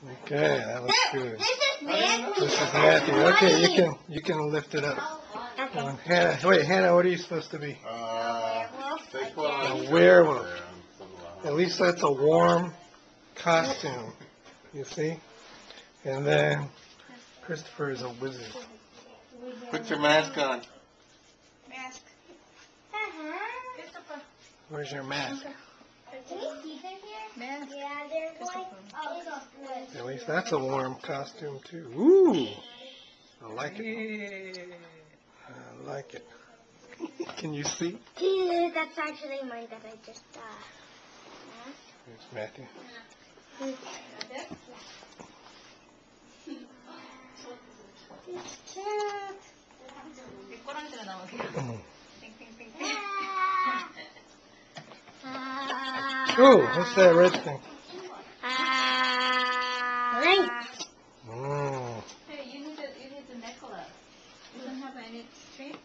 Okay, that looks good. This is Matthew. This is Matthew. Okay, you can lift it up. Okay. Hannah, wait, Hannah, what are you supposed to be? A A werewolf. At least that's a warm costume, you see? And then Christopher is a wizard. Put your mask on. Mask. Christopher. Where's your mask? Can you see them here? Mask. Yeah, they're going. Oh, At least that's a warm costume too. Ooh, I like it. I like it. Can you see? That's actually mine that I just Here's Matthew. It's cute. Ooh, what's that red thing? Lights. Mm. Hey, you need the necklace. You don't have any string?